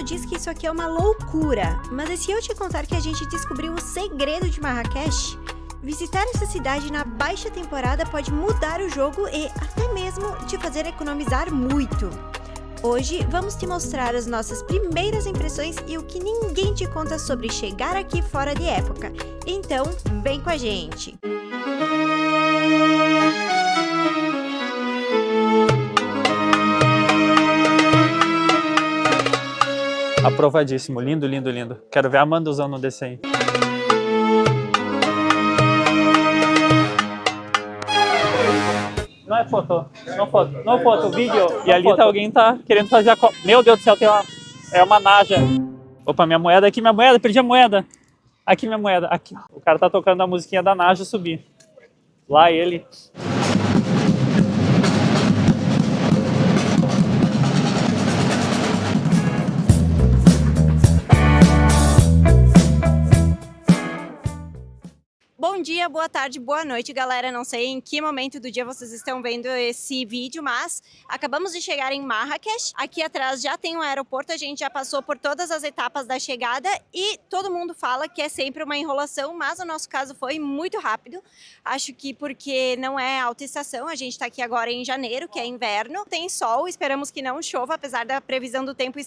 diz que isso aqui é uma loucura, mas e se eu te contar que a gente descobriu o segredo de Marrakech? Visitar essa cidade na baixa temporada pode mudar o jogo e até mesmo te fazer economizar muito. Hoje vamos te mostrar as nossas primeiras impressões e o que ninguém te conta sobre chegar aqui fora de época. Então, vem com a gente! Aprovadíssimo, lindo, lindo, lindo. Quero ver a Amanda usando um desse aí. Não é foto, não foto, vídeo. E ali tá alguém querendo fazer a Meu Deus do céu, tem uma naja. Opa, minha moeda, perdi a moeda. Aqui minha moeda, aqui. O cara tá tocando a musiquinha da naja subir. Lá ele. Bom dia, boa tarde, boa noite, galera. Não sei em que momento do dia vocês estão vendo esse vídeo, mas acabamos de chegar em Marrakech. Aqui atrás já tem um aeroporto, a gente já passou por todas as etapas da chegada e todo mundo fala que é sempre uma enrolação, mas o nosso caso foi muito rápido. Acho que porque não é alta estação, a gente está aqui agora em janeiro, que é inverno. Tem sol, esperamos que não chova, apesar da previsão do tempo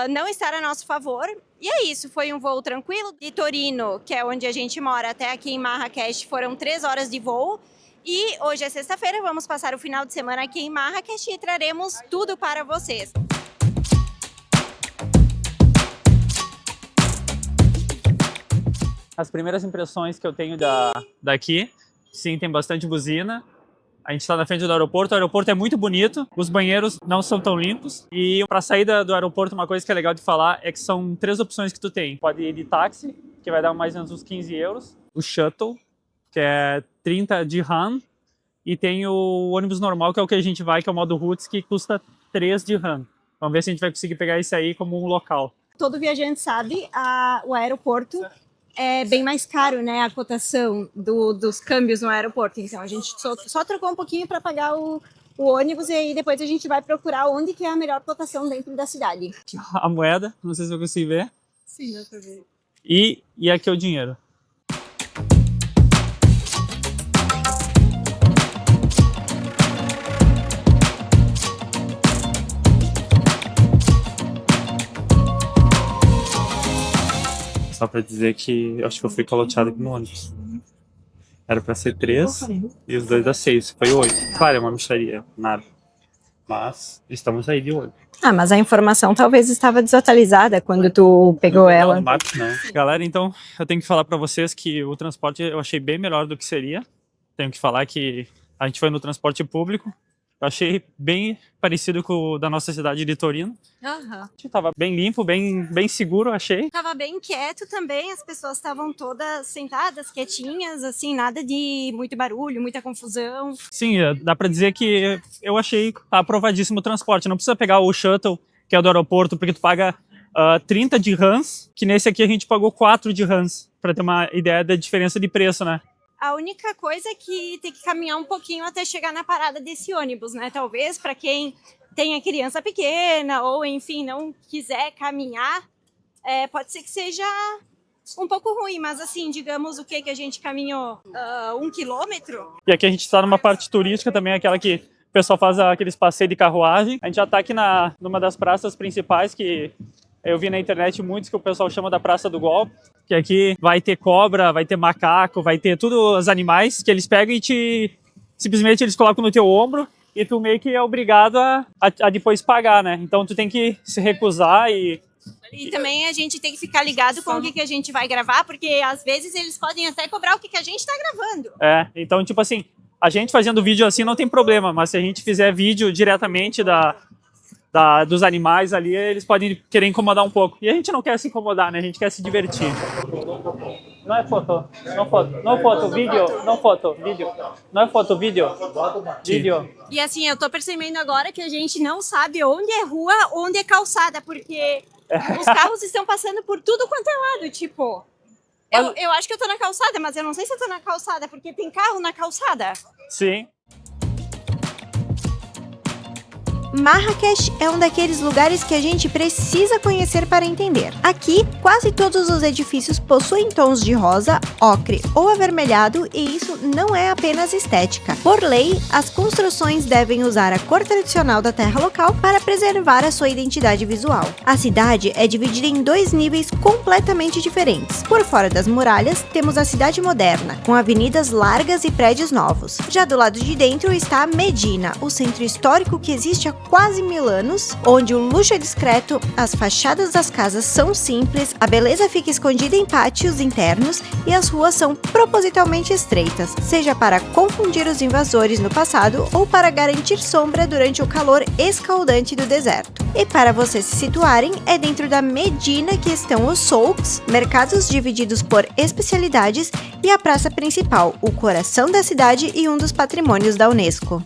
não estar a nosso favor. E é isso, foi um voo tranquilo. De Torino, que é onde a gente mora, até aqui em Marrakech, foram 3 horas de voo. E hoje é sexta-feira, vamos passar o final de semana aqui em Marrakech e traremos tudo para vocês. As primeiras impressões que eu tenho daqui, sim, tem bastante buzina. A gente está na frente do aeroporto, o aeroporto é muito bonito, os banheiros não são tão limpos. E para sair do aeroporto, uma coisa que é legal de falar é que são 3 opções que tu tem. Pode ir de táxi, que vai dar mais ou menos uns 15 euros. O shuttle, que é 30 dirham. E tem o ônibus normal, que é o que a gente vai, que é o modo Roots, que custa 3 dirham. Vamos ver se a gente vai conseguir pegar esse aí como um local. Todo viajante sabe, o aeroporto é bem mais caro, né, a cotação dos câmbios no aeroporto. Então a gente só trocou um pouquinho para pagar o ônibus e aí depois a gente vai procurar onde que é a melhor cotação dentro da cidade. A moeda, não sei se eu consigo ver. Sim, dá pra ver. E aqui é o dinheiro. Só pra dizer que eu acho que eu fui caloteado aqui no ônibus. Era pra ser 3 e os dois dá 6. Foi 8. Claro, é uma mixaria, nada. Mas estamos aí de olho. Ah, mas a informação talvez estava desatualizada quando tu pegou ela. No Maps, não. Galera, então eu tenho que falar pra vocês que o transporte eu achei bem melhor do que seria. Tenho que falar que a gente foi no transporte público. Eu achei bem parecido com o da nossa cidade de Torino. Aham. Tava bem limpo, bem seguro, achei. Tava bem quieto também, as pessoas estavam todas sentadas, quietinhas, assim, nada de muito barulho, muita confusão. Sim, dá pra dizer que eu achei aprovadíssimo o transporte. Não precisa pegar o shuttle, que é do aeroporto, porque tu paga 30 dirhams, que nesse aqui a gente pagou 4 dirhams, pra ter uma ideia da diferença de preço, né? A única coisa é que tem que caminhar um pouquinho até chegar na parada desse ônibus, né? Talvez para quem tenha criança pequena ou, enfim, não quiser caminhar, pode ser que seja um pouco ruim, mas assim, digamos o que a gente caminhou 1 quilômetro. E aqui a gente está numa parte turística também, aquela que o pessoal faz aqueles passeios de carruagem. A gente já está aqui numa das praças principais que eu vi na internet muitos que o pessoal chama da Praça do Golpe, que aqui vai ter cobra, vai ter macaco, vai ter todos os animais que eles pegam e simplesmente eles colocam no teu ombro e tu meio que é obrigado a depois pagar, né? Então tu tem que se recusar e também a gente tem que ficar ligado com o que a gente vai gravar, porque às vezes eles podem até cobrar o que a gente está gravando. Então tipo assim, a gente fazendo vídeo assim não tem problema, mas se a gente fizer vídeo diretamente dos animais ali, eles podem querer incomodar um pouco. E a gente não quer se incomodar, né? A gente quer se divertir. Não é foto, não foto, vídeo, não foto, vídeo. Não é foto, vídeo. Vídeo. E assim, eu tô percebendo agora que a gente não sabe onde é rua, onde é calçada, porque os carros estão passando por tudo quanto é lado, tipo... Eu acho que eu tô na calçada, mas eu não sei se eu tô na calçada, porque tem carro na calçada. Sim. Marrakech é um daqueles lugares que a gente precisa conhecer para entender. Aqui, quase todos os edifícios possuem tons de rosa, ocre ou avermelhado, e isso não é apenas estética. Por lei, as construções devem usar a cor tradicional da terra local para preservar a sua identidade visual. A cidade é dividida em 2 níveis completamente diferentes. Por fora das muralhas, temos a cidade moderna, com avenidas largas e prédios novos. Já do lado de dentro está a Medina, o centro histórico que existe há quase 1000 anos, onde o luxo é discreto, as fachadas das casas são simples, a beleza fica escondida em pátios internos e as ruas são propositalmente estreitas, seja para confundir os invasores no passado ou para garantir sombra durante o calor escaldante do deserto. E para vocês se situarem, é dentro da Medina que estão os souks, mercados divididos por especialidades, e a praça principal, o coração da cidade e um dos patrimônios da Unesco.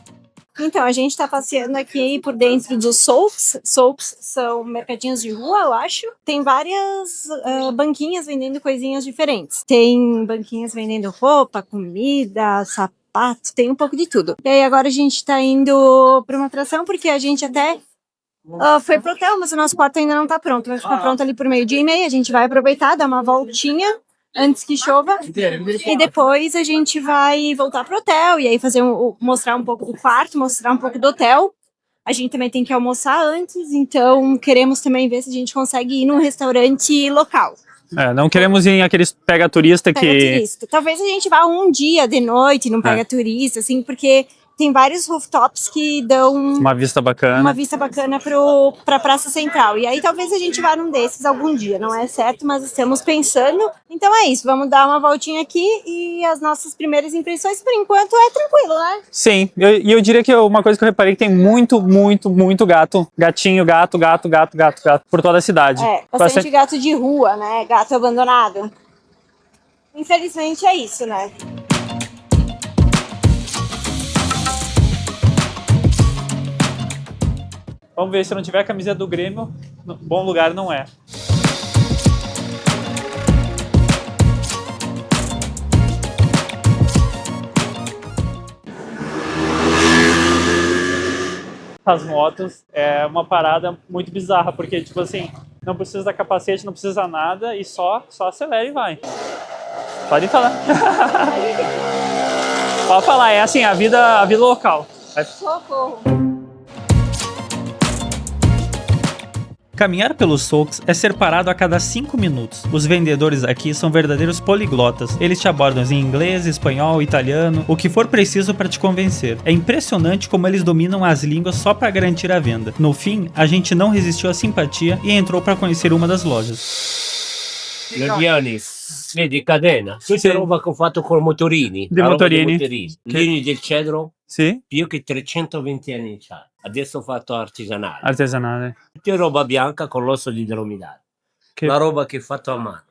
Então, a gente tá passeando aqui por dentro dos souks. Souks são mercadinhos de rua, eu acho. Tem várias banquinhas vendendo coisinhas diferentes. Tem banquinhas vendendo roupa, comida, sapato, tem um pouco de tudo. E aí agora a gente tá indo pra uma atração, porque a gente até foi pro hotel, mas o nosso quarto ainda não tá pronto. Vai ficar pronto ali por 12:30. A gente vai aproveitar, dar uma voltinha antes que chova, e depois a gente vai voltar pro hotel e aí mostrar um pouco do quarto, mostrar um pouco do hotel. A gente também tem que almoçar antes, então queremos também ver se a gente consegue ir num restaurante local. Não queremos ir em aqueles pega turista Turista. Talvez a gente vá um dia de noite, não pega turista, assim, porque tem vários rooftops que dão uma vista bacana pra Praça Central. E aí talvez a gente vá num desses algum dia. Não é certo, mas estamos pensando. Então é isso, vamos dar uma voltinha aqui e as nossas primeiras impressões, por enquanto, é tranquilo, né? Sim, e eu diria que uma coisa que eu reparei, que tem muito gato. Gatinho, gato, por toda a cidade. Bastante gato de rua, né? Gato abandonado. Infelizmente é isso, né? Vamos ver, se não tiver a camiseta do Grêmio, bom lugar não é. As motos é uma parada muito bizarra, porque, tipo assim, não precisa da capacete, não precisa nada, e só acelera e vai. Pode falar. Pode falar, é assim, a vida local. Socorro! Caminhar pelos souks é ser parado a cada 5 minutos. Os vendedores aqui são verdadeiros poliglotas. Eles te abordam em inglês, espanhol, italiano, o que for preciso para te convencer. É impressionante como eles dominam as línguas só para garantir a venda. No fim, a gente não resistiu à simpatia e entrou para conhecer uma das lojas. Guardiani, vedi catena, questa è roba che ho fatto con motorini. Di la roba motorini. Legni del cedro, Sì? più che 320 anni c'ha. Adesso ho fatto artigianale. Artesanale. Tutta roba bianca con l'osso di dromedare. Che, La roba che ho fatto a mano.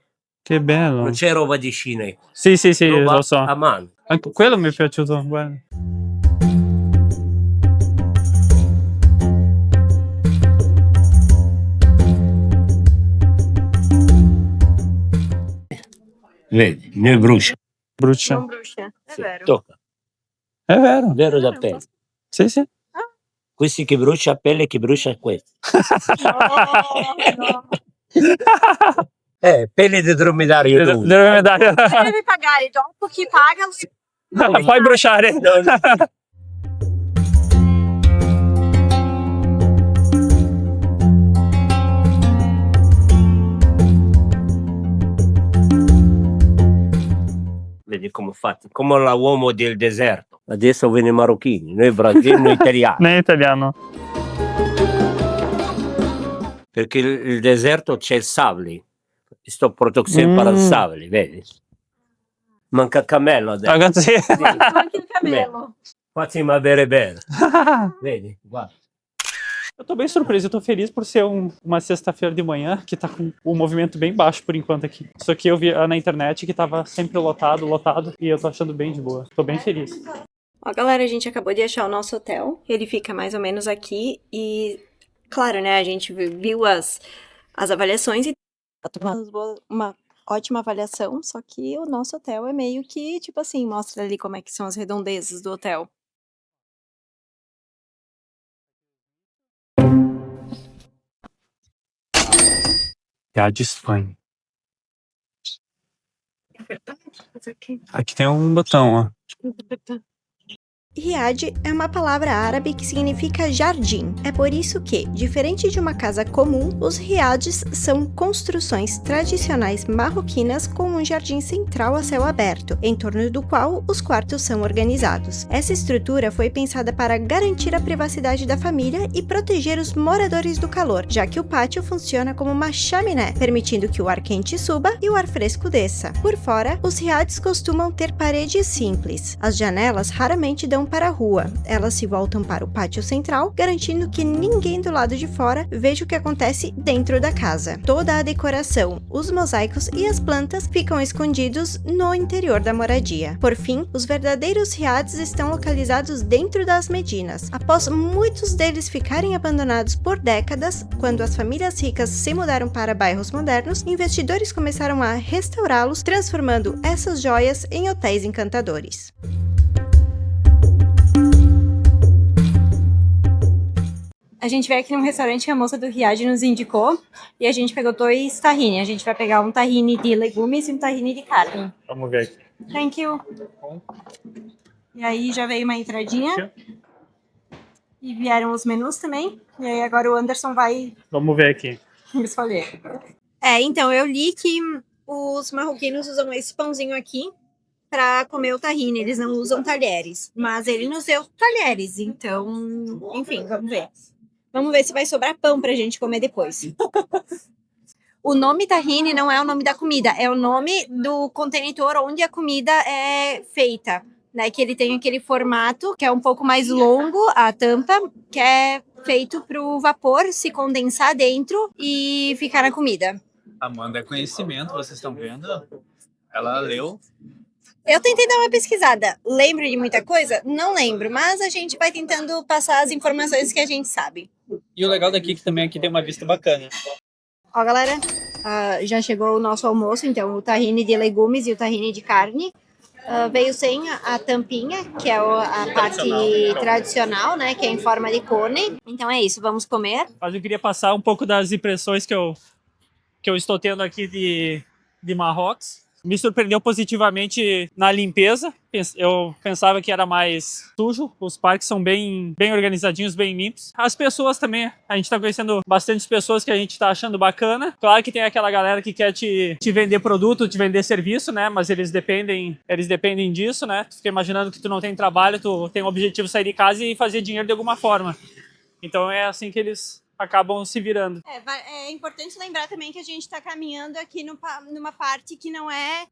che bello. Non c'è roba di Cina. Sì, Roba lo so. a mano. Anche quello mi è piaciuto, guarda. Vedi, noi brucia. Brucia. Não bruxa, é Sì, vero. tocca. É vero. Vero da pelle. Sì, sì. Questi che brucia a pelle, che brucia questo. No. Pelle di dromedario. tu. Deve dar. Deve pagar, e dopo que paga... Poi bruciare. Vedi come ho fatto, come l'uomo del deserto. Adesso viene i marocchini, noi brasiliani, noi italiani. Nem italiano. Perché il deserto c'è il sable. Sto produzione per il sable, vedi? Manca cammello adesso. Agora sì. Anche il camelo. Facciamo bere bene. Vedi, guarda. Eu tô bem surpreso, eu tô feliz por ser uma sexta-feira de manhã, que tá com um movimento bem baixo por enquanto aqui. Isso aqui eu vi na internet que tava sempre lotado, e eu tô achando bem de boa. Tô bem feliz. Ó, galera, a gente acabou de achar o nosso hotel. Ele fica mais ou menos aqui e, claro, né, a gente viu as avaliações e uma ótima avaliação, só que o nosso hotel é meio que, tipo assim, mostra ali como é que são as redondezas do hotel. Riad, Espanha. Aqui tem um botão, ó. Riad é uma palavra árabe que significa jardim. É por isso que, diferente de uma casa comum, os riads são construções tradicionais marroquinas com um jardim central a céu aberto, em torno do qual os quartos são organizados. Essa estrutura foi pensada para garantir a privacidade da família e proteger os moradores do calor, já que o pátio funciona como uma chaminé, permitindo que o ar quente suba e o ar fresco desça. Por fora, os riads costumam ter paredes simples. As janelas raramente dão para a rua. Elas se voltam para o pátio central, garantindo que ninguém do lado de fora veja o que acontece dentro da casa. Toda a decoração, os mosaicos e as plantas ficam escondidos no interior da moradia. Por fim, os verdadeiros riads estão localizados dentro das medinas. Após muitos deles ficarem abandonados por décadas, quando as famílias ricas se mudaram para bairros modernos, investidores começaram a restaurá-los, transformando essas joias em hotéis encantadores. A gente veio aqui num restaurante que a moça do Riad nos indicou e a gente pegou 2 tahine. A gente vai pegar um tahine de legumes e um tahine de carne. Vamos ver aqui. Thank you. E aí já veio uma entradinha. E vieram os menus também. E aí agora o Anderson vai Vamos ver aqui. escolher. Então eu li que os marroquinos usam esse pãozinho aqui para comer o tahine. Eles não usam talheres. Mas ele nos deu talheres. Então, enfim, vamos ver. Vamos ver se vai sobrar pão pra gente comer depois. O nome tahine não é o nome da comida, é o nome do contentor onde a comida é feita, né? Que ele tem aquele formato que é um pouco mais longo, a tampa, que é feito para o vapor se condensar dentro e ficar na comida. Amanda é conhecimento, vocês estão vendo? Ela leu. Eu tentei dar uma pesquisada. Lembro de muita coisa? Não lembro, mas a gente vai tentando passar as informações que a gente sabe. E o legal daqui é que também aqui tem uma vista bacana. Ó, galera, já chegou o nosso almoço, então o tahine de legumes e o tahine de carne. Veio sem a tampinha, que é a parte tradicional, né, que é em forma de cone. Então é isso, vamos comer. Mas eu queria passar um pouco das impressões que eu estou tendo aqui de Marrocos. Me surpreendeu positivamente na limpeza. Eu pensava que era mais sujo. Os parques são bem organizadinhos, bem limpos. As pessoas também. A gente está conhecendo bastante pessoas que a gente está achando bacana. Claro que tem aquela galera que quer te vender produto, te vender serviço, né? Mas eles dependem disso, né? Tu fica imaginando que tu não tem trabalho, tu tem o objetivo de sair de casa e fazer dinheiro de alguma forma. Então é assim que eles acabam se virando. É importante lembrar também que a gente está caminhando aqui numa parte que não é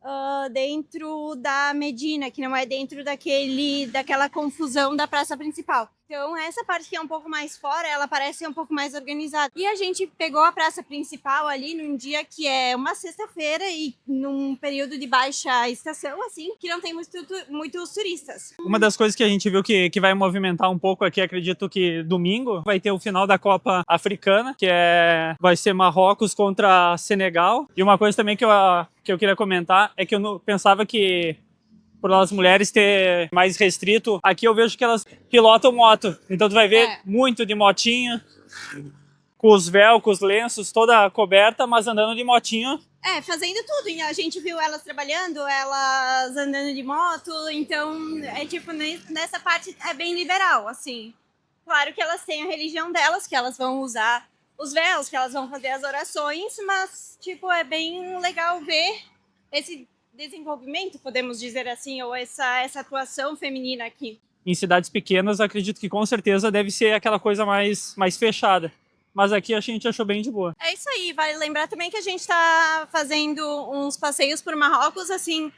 dentro da Medina, que não é dentro daquela confusão da praça principal. Então, essa parte que é um pouco mais fora, ela parece ser um pouco mais organizada. E a gente pegou a praça principal ali num dia que é uma sexta-feira e num período de baixa estação, assim, que não tem muitos turistas. Uma das coisas que a gente viu que vai movimentar um pouco aqui, acredito que domingo, vai ter o final da Copa Africana, que vai ser Marrocos contra Senegal. E uma coisa também que eu queria comentar é que eu pensava que por as mulheres ter mais restrito, aqui eu vejo que elas pilotam moto. Então tu vai ver muito de motinha, com os véus, com os lenços, toda coberta, mas andando de motinho. Fazendo tudo. E a gente viu elas trabalhando, elas andando de moto. Então, tipo, nessa parte é bem liberal, assim. Claro que elas têm a religião delas, que elas vão usar os véus, que elas vão fazer as orações, mas, tipo, é bem legal ver esse desenvolvimento, podemos dizer assim, ou essa atuação feminina aqui. Em cidades pequenas, acredito que com certeza deve ser aquela coisa mais fechada. Mas aqui a gente achou bem de boa. É isso aí, vale lembrar também que a gente está fazendo uns passeios por Marrocos, assim,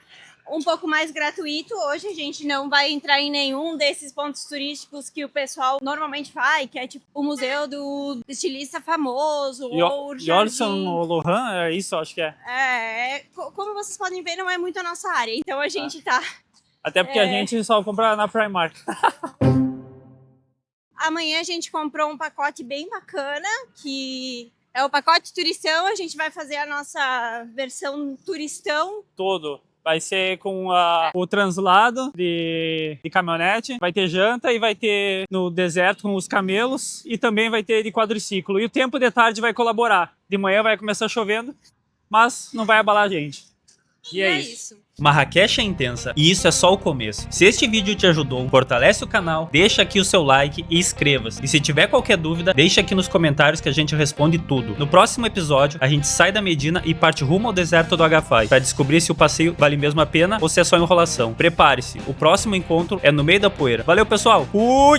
um pouco mais gratuito. Hoje a gente não vai entrar em nenhum desses pontos turísticos que o pessoal normalmente vai, que é tipo o museu do estilista famoso, ou o Yves Laurent, é isso, acho que é. Como vocês podem ver, não é muito a nossa área, então a gente tá... Até porque a gente só compra na Primark. Amanhã a gente comprou um pacote bem bacana, que é o pacote turistão. A gente vai fazer a nossa versão turistão. Todo. Vai ser com o translado de caminhonete, vai ter janta e vai ter no deserto com os camelos e também vai ter de quadriciclo. E o tempo de tarde vai colaborar. De manhã vai começar chovendo, mas não vai abalar a gente. E é isso. Marrakech é intensa e isso é só o começo. Se este vídeo te ajudou, fortalece o canal, deixa aqui o seu like e inscreva-se. E se tiver qualquer dúvida, deixa aqui nos comentários que a gente responde tudo. No próximo episódio, a gente sai da Medina e parte rumo ao deserto do Agafay para descobrir se o passeio vale mesmo a pena ou se é só enrolação. Prepare-se, o próximo encontro é no meio da poeira. Valeu, pessoal! Fui!